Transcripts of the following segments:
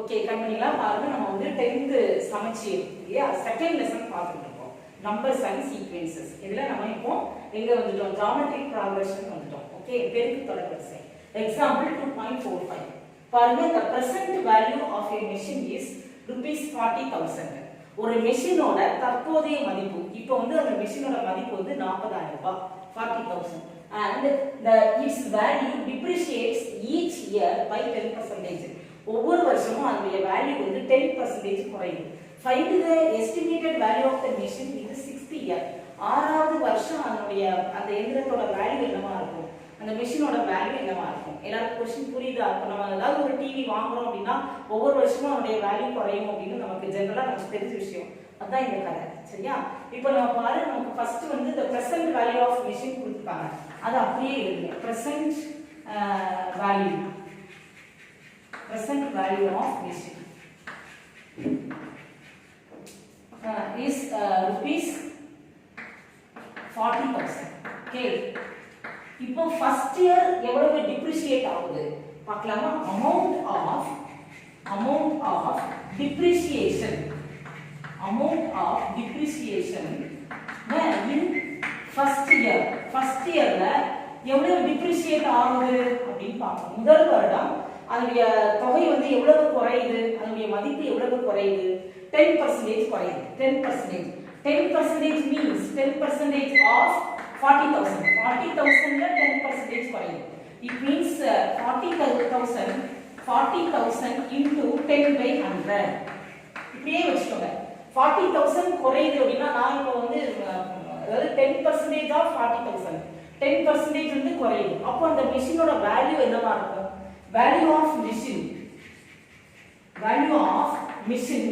Okay கம்பெனிங்களா பாருங்க நம்ம வந்து 10th சமச்சீர் இல்லையா செகண்ட் லெசன் பார்த்துட்டு இருக்கோம் நம்பர்ஸ் அண்ட் சீக்வென்சஸ். இதுல நம்ம இப்போ எங்க வந்துட்டோம் ஜியோமெட்ரிக் ப்ராக்ரஷன் வந்துட்டோம். ஓகே பெருக்கு தொடர்வரிசை. எக்ஸாம்பிள் 2.45 பாருங்க the present value of a machine is rupees 40,000. ஒரு மெஷினோட தற்போதைய மதிப்பு இப்போ வந்து அந்த மெஷினோட மதிப்பு வந்து 40,000 ரூபாய் 40,000 and its value depreciates each year by 10%. ஒவ்வொரு வருஷமும் அதோட வேல்யூ வந்து 10% குறையுது. Find the estimated value of the machine in the 6th year. ஆறாவது வருஷம் அதோட அந்த இயந்திரத்தோட வேல்யூ என்னவா இருக்கும், அந்த மெஷினோட வேல்யூ என்னவா இருக்கும். எல்லாருக்கும் क्वेश्चन புரியுதா? அப்ப நம்ம ஏதாவது ஒரு டிவி வாங்குறோம் அப்படினா ஒவ்வொரு வருஷமும் அதோட வேல்யூ குறையும் அப்படினு நமக்கு ஜெனரலா நமக்கு தெரிஞ்ச விஷயம். அதான் இந்த கதை. சரியா? இப்போ நம்ம பாருங்க நமக்கு ஃபர்ஸ்ட் வந்து the present value of machine கொடுத்துட்டாங்க. அது அப்படியே எழுதுங்க. present value of machine is rupees 40,000. okay இப்போ ஃபர்ஸ்ட் இயர் எவ்வளவு டிப்ரிஷியேட் ஆகுது பார்க்கலாமா. amount of depreciation in first yearல எவ்வளவு டிப்ரிஷியேட் ஆகுது அப்படின்னு பார்ப்போம். முதல் வருடம் அதோட தொகை வந்து எவ்வளவு குறையுது, அதோட மதிப்பு எவ்வளவு குறையுது, 10% குறையுது. 10% means 10% of 40,000. 40,000ல 10% குறையுது. It means 40,000 into 10/100. இப்படியே வச்சுக்கோங்க. 40,000 குறையுது அப்படின்னா நான் இப்போ வந்து அதாவது 10% of 40,000 10% வந்து குறையுது. அப்போ அந்த மெஷினோட வேல்யூ என்னவா இருக்கும்? Value of machine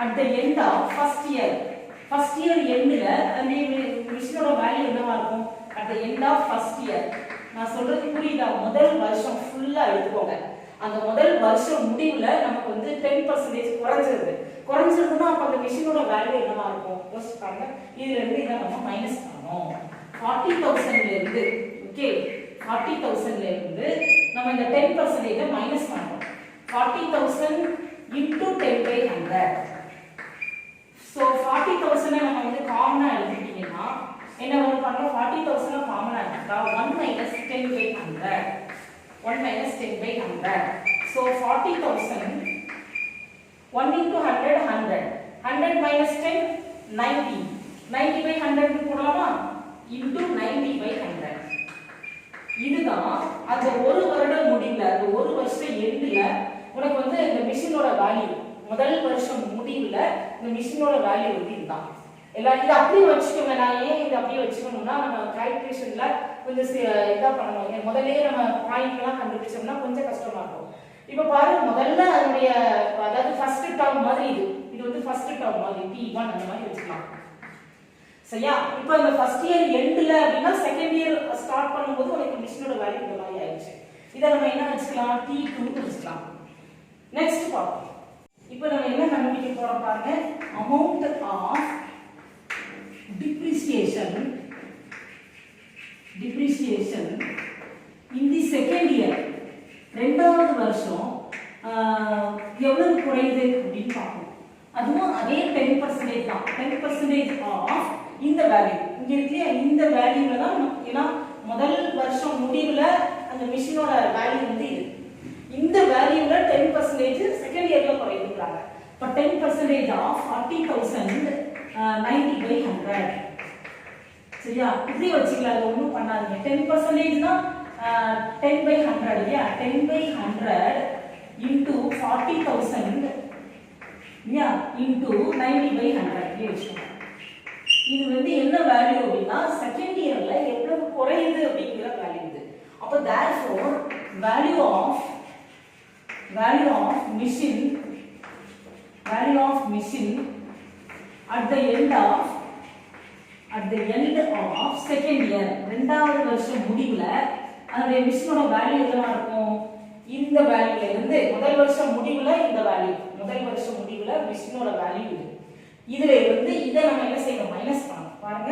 at the end of first year எண்ட்ல அந்த மெஷினோட வேல்யூ என்னவா இருக்கும்? at the end of first year. நான் சொல்றது புரியுதா? முதல் வருஷம் ஃபுல்லா எடுத்துக்கோங்க. அந்த முதல் வருஷம் முடிவுல நமக்கு வந்து 10% குறைஞ்சிருதுன்னா அப்ப அந்த மெஷினோட வேல்யூ என்னவா இருக்கும்? யோசிச்சு பாருங்க. இதுல இருந்து இத நம்ம மைனஸ் பண்ணனும். 40,000ல இருந்து ஓகே 40,000ல இருந்து நம்ம இந்த 10% மைனஸ் பண்றோம். 40,000 into 10/100. so 40,000 நம்ம வந்து காமனா எழுதிட்டீங்கன்னா என்ன வரும் பாருங்க. 40,000 காமனா எடுத்தா 1 minus 10/100. 1 minus 10/100. so 40,000 1 into 100 100 100 minus 10 90 90/100 போடலாமா into 90/100. இதுதான் அந்த ஒரு வருட முடிவுல அந்த ஒரு வருஷம் எண்ட்ல உனக்கு வந்து இந்த மெஷினோட வேல்யூ முதல் வருஷம் முடிவுல இந்த மெஷினோட வேல்யூ வந்து இதுதான். எல்லா இது அப்படியே வச்சுக்கோங்க. நான் ஏன் இது அப்படியே வச்சுக்கணும்னா நம்ம கால்குலேஷன்ல கொஞ்சம் இதா பண்ணணும். முதல்லயே நம்ம பாயிண்ட் எல்லாம் கண்டுபிடிச்சோம்னா கொஞ்சம் கஷ்டமா இருக்கும். இப்போ பாருங்க முதல்ல அதனுடைய அதாவது ஃபர்ஸ்ட் டேர்ம் மாதிரி இது வந்து ஃபர்ஸ்ட் டேர்ம் மாதிரி T1 அந்த மாதிரி வச்சுக்கலாம். சரியா? இப்போ இந்த ஃபர்ஸ்ட் இயர் எண்ட்ல அப்படினா செகண்ட் இயர் ஸ்டார்ட் பண்ணும்போது உங்களுக்கு மெஷினோட வேல்யூ இந்த மாதிரி ஆயிடுச்சு. இத நம்ம என்ன வச்சுக்கலாம்? T2 ன்னு வச்சுக்கலாம். நெக்ஸ்ட் பாப்போம். இப்போ நம்ம என்ன கண்டுபிடிக்க போறோம் பாருங்க. amount of depreciation in the second year. இரண்டாவது வருஷம் எவ்வளவு குறையுது அப்படின்னு பார்ப்போம். அதுவும் அதே 10% தான். 10% ஆஃப் இந்த வேல்யூ இங்க இருக்கு. இந்த வேல்யூல தான் ஏன்னா முதல் வருஷம் முடிவுல அந்த மெஷினோட வேல்யூ வந்து இது. இந்த வேல்யூல 10% செகண்ட் இயர்ல குறையுதுங்கறாங்க. இப்ப 10% ஆஃப் 40,000 90/100. சரியா? இப்படி வச்சுக்கலாம். அது ஒண்ணும் பண்ணாதீங்க. 10% னா 10/100 இல்லையா? 10/100 into 40,000 இல்லையா? into 90/100 இப்படி வச்சுக்கோங்க. இது வந்து என்ன வேல்யூ அப்படின்னா செகண்ட் இயர்ல எவ்வளவு குறையுது அப்படிங்கிற வேல்யூ இது. அப்ப therefore value of machine at the end of second year இரண்டாவது வருஷம் முடிவுல அதோட மிஷினோட வேல்யூ என்னவா இருக்கும்? இந்த வேல்யூல இருந்து முதல் வருஷம் முடிவுல இந்த வேல்யூ முதல் வருஷம் முடிவுல மிஷினோட வேல்யூ இது. இதுல இருந்து இத நம்ம என்ன செய்யணும்? மைனஸ் பண்ணணும். பாருங்க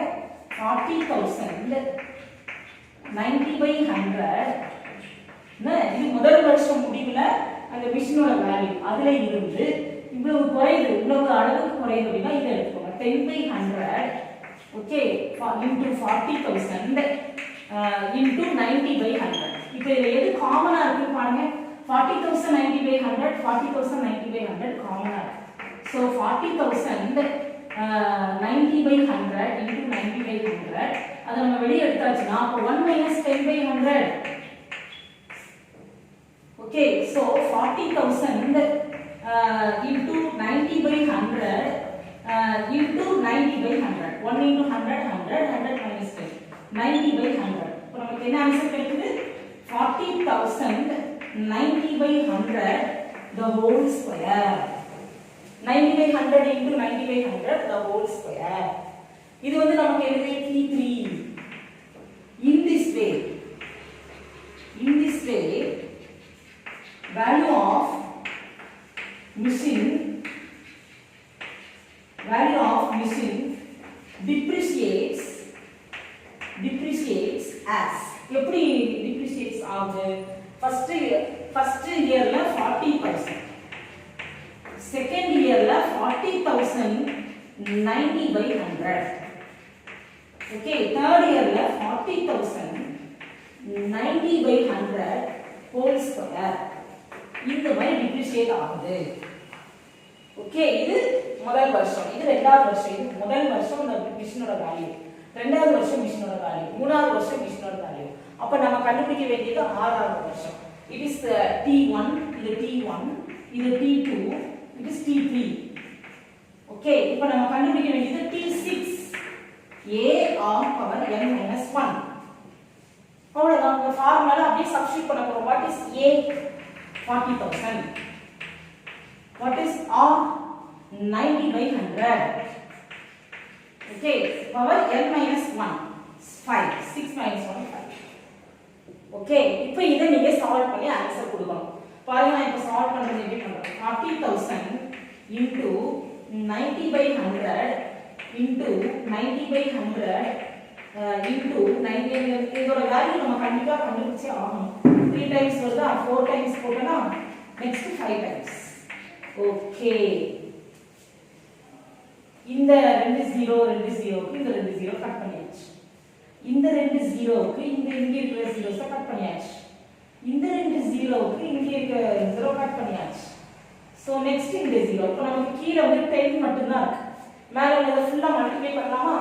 40,000 90/100 இது முதல் வருஷம் முடிவுல அந்த மிஷினோட வேல்யூ அதுல இருந்து இவ்வளவு குறையுது, இவ்வளவு அளவுக்கு குறையுது அப்படின்னா இதை எடுத்துக்கோங்க 10/100 ஓகே இன்டு 40,000 இன்டு 90/100. இப்போ இதுல எது காமனா இருக்கு பாருங்க, 40,000 90/100 40,000 90/100 காமனா இருக்கு. ஸோ 40,000 90/100 இன்டு 90/100 அதை நம்ம வெளியே எடுத்தாச்சுன்னா அப்போ 1 - 10/100. Okay so 40,000 into 90/100 into 90/100 1 into 100 100 100 minus 10 90/100. இப்போ நமக்கு என்ன ஆன்சர் கிடைக்குது 40,000 90/100 the whole square. 90/100 into 90/100 the whole square. இது வந்து நமக்கு எழுதிய T3. in this way value of machine depreciates as எப்படி depreciates ஆகுது first yearல 40%, second yearல 40,000 90/100, okay third yearல 40,000 90/100 whole square. இந்த மாதிரி depreciate ஆகுது. ஓகே இது முதல் வருஷம், இது இரண்டாவது வருஷம். இது முதல் வருஷம் அந்த மிஷினோட வேல்யூ, இரண்டாவது வருஷம் மிஷினோட வேல்யூ, மூணாவது வருஷம் மிஷினோட வேல்யூ. அப்ப நம்ம கண்டுபிடிக்க வேண்டியது ஆறாவது வருஷம். இட் இஸ் T1, இது T1, இது T2, it is T3. Okay இப்போ நம்ம கண்டுபிடிக்க வேண்டியது T6 a of power n minus 1. அவ்வளவுதான், இந்த ஃபார்முலால அப்படியே சப்ஸ்டிட்யூட் பண்ண போறோம். what is a 40,000, what is r 90/100. okay power n minus 1 5 6 minus 1 5. okay இப்போ இத நீங்க சால்வ் பண்ணி ஆன்சர் கொடுக்கணும். பாருங்க நான் இப்போ சால்வ் பண்றது எப்படி பண்றேன். 40,000 into 90/100 into 90/100 into 90. இதோட வேல்யூ நம்ம கண்டிப்பா கண்டுபிடிச்சே ஆகணும். 3 times வருதா, 4 times போட்டனா next 5 times. ஓகே இந்த ரெண்டு 0 க்கு இந்த ரெண்டு 0 கட் பண்ணியாச்சு. இந்த ரெண்டு 0க்கு இங்க இருக்கிற 0s கட் பண்ணியாச்சு. இந்த ரெண்டு 0க்கு இங்க இருக்கிற 0 கட் பண்ணியாச்சு. சோ நெக்ஸ்ட் இந்த 0. இப்போ நமக்கு கீழ வந்து 10 மட்டும் தான் இருக்கு. மேல உள்ளத ஃபுல்லா மல்டிப்ளை பண்ணலாமா?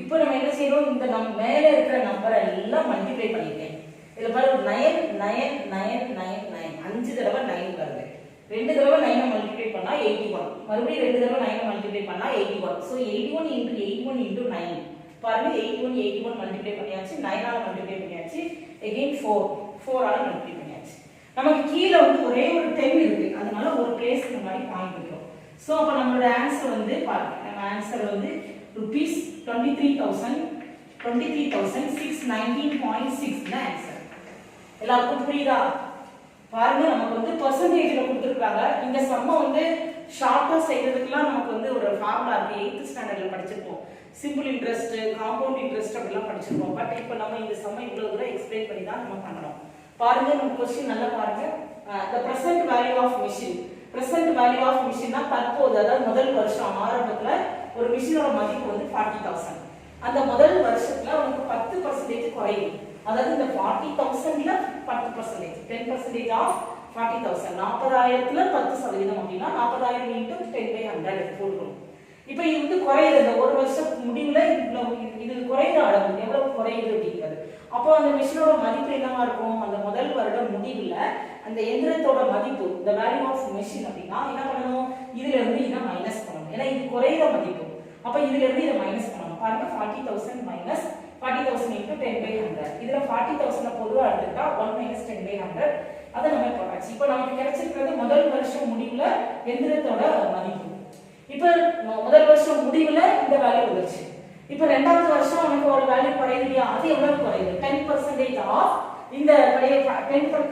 இப்போ நம்ம என்ன செய்றோம், இந்த நம்ம மேல இருக்கிற நம்பரை எல்லாம் மல்டிப்ளை பண்ணிட்டேன். இதுல பாரு 9 9 9 9 9 5 தடவை 9 வருது. ரெண்டு தடவை 9 மல்டிப்ளை பண்ணா 81, மறுபடியும் ரெண்டு தடவை 9 மல்டிப்ளை பண்ணா 81. So 81 into 81 into 9. பாருங்க 81 மல்டிப்ளை பண்ணியாச்சு, 9 ஆல மல்டிப்ளை பண்ணியாச்சு, again 4 ஆல மல்டிப்ளை பண்ணியாச்சு. நமக்கு கீழ வந்து ஒரே ஒரு 10 இருக்கு, அதனால ஒரு பிளேஸ்க்கு முன்னாடி பாயிண்ட் வைக்கிறோம். சோ அப்ப நம்மளோட ஆன்சர் வந்து பாருங்க, நம்ம ஆன்சர் வந்து rupees 23,619.6 ன ஆன்சர். எல்லாருக்கும் புரியுதா? பாருங்க நமக்கு வந்து பெர்சன்டேஜ்ல கொடுத்திருக்காங்க. இந்த சம்ம வந்து ஷார்ட்டா செய்யறதுக்குலாம் நமக்கு வந்து ஒரு ஃபார்முலா இருக்கு. 8th ஸ்டாண்டர்ட்ல படிச்சிருப்போம். சிம்பிள் இன்ட்ரஸ்ட், காம்பவுண்ட் இன்ட்ரஸ்ட் அப்படிலாம் படிச்சிருப்போம். பட் இப்போ நம்ம இந்த சம்ம இவ்வளவு தூரம் எக்ஸ்பிளைன் பண்ணி தான் நம்ம பண்ணணும். பாருங்க நம்ம क्वेश्चन நல்லா பாருங்க. the present value of machine, present value of machine னா தற்போது, அதாவது முதல் வருஷம் ஆரம்பத்துல ஒரு மிஷினோட மதிப்பு வந்து 40,000. அந்த முதல் வருஷத்துல உங்களுக்கு 10% குறையும். அதாவது இந்த 40,000ல 10%, 10% of 40,000, 40,000ல 10% அப்படினா 40,000 into 10/100 போடுறோம். இப்போ இது வந்து குறையுது, இந்த ஒரு வருஷத்துக்கு முடிவுல இது குறையுற அளவு எவ்வளவு குறையுது அப்படிங்கிறது. அப்போ அந்த மிஷினோட மதிப்பு என்னவா இருக்கும், அந்த முதல் வருட முடிவுல அந்த எந்திரத்தோட மதிப்பு, the value of machine அப்படினா என்ன பண்ணணும், இதுல இருந்து இத மைனஸ் பண்ணணும். ஏன்னா இது குறையுற மதிப்பு, அப்ப இதுல இருந்து இத மைனஸ் பண்ணணும். பாருங்க 40,000 minus 40,000 into 10/100. இதுல 40,000 பொதுவா எடுத்துட்டா 1 minus 10/100 அத நம்ம போட்டாச்சு. இப்போ நமக்கு கிடைச்சிருக்கிறது முதல் வருஷம் முடிவுல எந்திரத்தோட மதிப்பு. இப்போ முதல் வருஷம் முடிவுல இந்த வேல்யூ வந்துருச்சு. இப்போ இரண்டாவது வருஷம் நமக்கு ஒரு வேல்யூ குறையுது இல்லையா, அது எவ்வளவு குறையுது, 10% ஆஃப் இந்த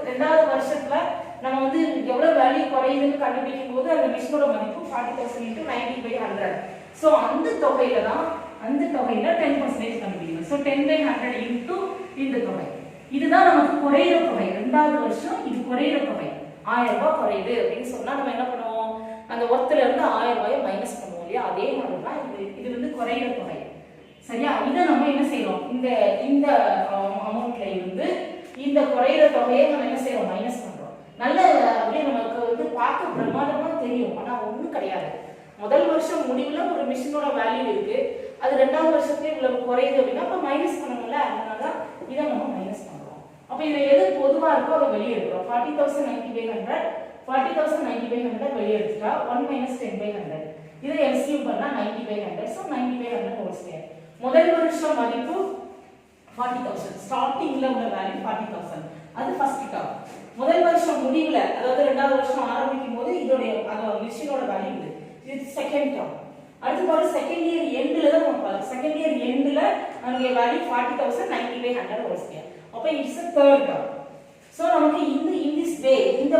இரண்டாவது வருஷத்துல நம்ம வந்து எவ்வளவு வேல்யூ குறையுதுன்னு கண்டுபிடிக்கும் போது அந்த மிஷினோட மதிப்பு 40,000 into 90/100. சோ அந்த தொகையில 10% கண்டுபிடிக்கணும். சோ 10/100 into இந்த தொகை இதுதான் நமக்கு குறையிற தொகை. 2வது வருஷம் இது குறையிற தொகை 1000 ரூபாய் குறையுது அப்படின்னு சொன்னா நம்ம என்ன பண்ணுவோம், அந்த ஒர்த்துல இருந்து 1000 ரூபாயை மைனஸ் பண்ணுவோம் இல்லையா, அதே மாதிரி தான் இது வந்து குறையிற தொகை. சரியா, இதை நம்ம என்ன செய்யறோம், இந்த இந்த அமௌண்ட்ல இருந்து இந்த குறையிற தொகையை நம்ம என்ன செய்யறோம், மைனஸ் பண்றோம். நல்ல அப்படியே நமக்கு வந்து பார்க்க பிரமாதமா தெரியும், ஆனா ஒண்ணும் கிடையாது. முதல் வருஷம் முடிவுல ஒரு மிஷினோட வேல்யூ இருக்கு, அது 2வது வருஷத்துக்கு இவ்வளவு குறையுது அப்படின்னா அப்ப மைனஸ் பண்ணணும்ல, அதனாலதான் இதை நம்ம மைனஸ் பண்றோம். அப்ப இதுல எது பொதுவா இருக்கோ அதை வெளியே எடுக்கிறோம். 40,090/100 40,090/100 வெளியே எடுத்துட்டா 1 - 10/100 இதை எல்சிஎம் பண்ணா 90/100. So 90/100 whole square. முதல் வருஷம் மதிப்பு 40,000, ஸ்டார்டிங்ல உள்ள வேல்யூ 40,000, அது ஃபர்ஸ்ட் டேர்ம். முதல் வருஷம் முடிவுல அதாவது 2வது வருஷம் ஆரம்பிக்கும் போது இதோட மிஷினோட வேல்யூ இது செகண்ட் டேர்ம். அடுத்து பாரு செகண்ட் இயர் எண்ட்ல தான் நம்ம பார்க்கலாம். செகண்ட் இயர் எண்ட்ல அங்க வேல்யூ 40,000 90/100 ஹோல் ஸ்கொயர். அப்ப it's a third term. So நமக்கு in this way இந்த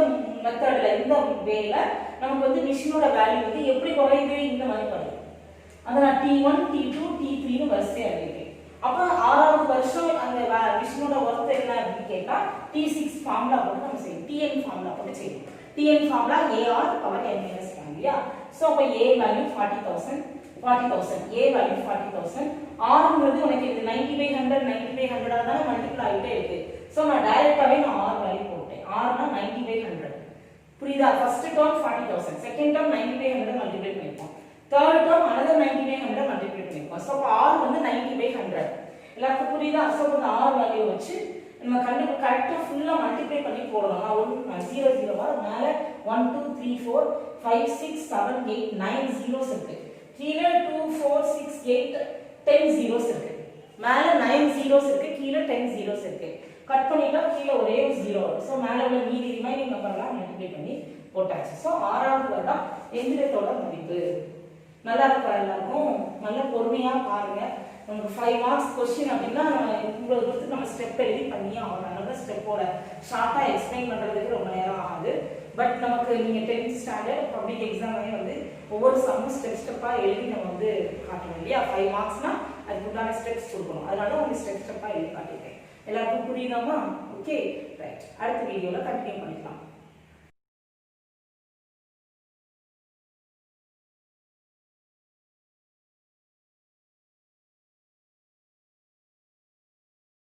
மெத்தட்ல இந்த வேல நமக்கு வந்து மிஷினோட வேல்யூ வந்து எப்படி குறையுது, இந்த மாதிரி குறையுது. அத நான் T1 T2 T3 னு வரிசையா எழுதிட்டேன். அப்ப 6வது வருஷம் அந்த மிஷினோட வொர்த் என்ன அப்படின்னு கேட்டா T6 ஃபார்முலா போட்டு நம்ம செய்யணும். Tn ஃபார்முலா போட்டு செய்யணும். Tn formula AR power n - 1 இல்லையா. சோ அப்ப A value 40,000 A value 40,000. R ங்கிறது உனக்கு இது 90/100 90/100 ஆ தான் மல்டிபிள் ஆயிட்டே இருக்கு. சோ நான் டைரக்டாவே நான் R வேல்யூ போட்டேன். R னா 90/100. புரியுதா? First term 40,000, second term 90/100 multiply பண்ணிப்போம். தேர்ட் டேர்ம் another 90/100 மல்டிப்ளை பண்ணிப்போம். சோ அப்ப R வந்து 90/100. எல்லாருக்கும் புரியுதா? சோ அந்த R வேல்யூ வச்சு நம்ம கரெக்ட்டா ஃபுல்லா மல்டிப்ளை பண்ணி போடணும். நான் 0 0 வர மேல 1 2 3 4 5 6 7 8 9 zeros இருக்கு. கீழ 2 4 6 8 10 zeros இருக்கு. மேல 9 zeros இருக்கு, கீழ 10 zeros இருக்கு. கட் பண்ணிட்டா கீழ ஒரே ஒரு 0 வரும். சோ மேல உள்ள மீதி ரிமைனிங் நம்பர்லாம் மல்டிப்ளை பண்ணி போட்டாச்சு. சோ 6வது வருடம் எந்திரத்தோட மதிப்பு. நல்லா இருக்கா எல்லாரும்? நல்ல பொறுமையா பாருங்க. நமக்கு 5 மார்க்ஸ் क्वेश्चन அப்படினா இவ்வளவு தூரத்துக்கு நம்ம ஸ்டெப் எழுதி பண்ணியே ஆகணும். அதனால ஸ்டெப்போட ஷார்ட்டா எக்ஸ்பிளைன் பண்றதுக்கு ரொம்ப நேரம் ஆகுது. பட் நமக்கு நீங்க 10th ஸ்டாண்டர்ட் பப்ளிக் எக்ஸாம்லயே வந்து ஒவ்வொரு சம் ஸ்டெப்பா எழுதி நம்ம வந்து காட்டணும் இல்லையா. 5 மார்க்ஸ்னா அதுக்கு உண்டான ஸ்டெப்ஸ் கொடுக்கணும். அதனால உங்களுக்கு ஸ்டெப்பா எழுதி காட்டிட்டேன். எல்லாருக்கும் புரியுதாமா? Okay right. அடுத்த வீடியோல கண்டினியூ பண்ணிக்கலாம்.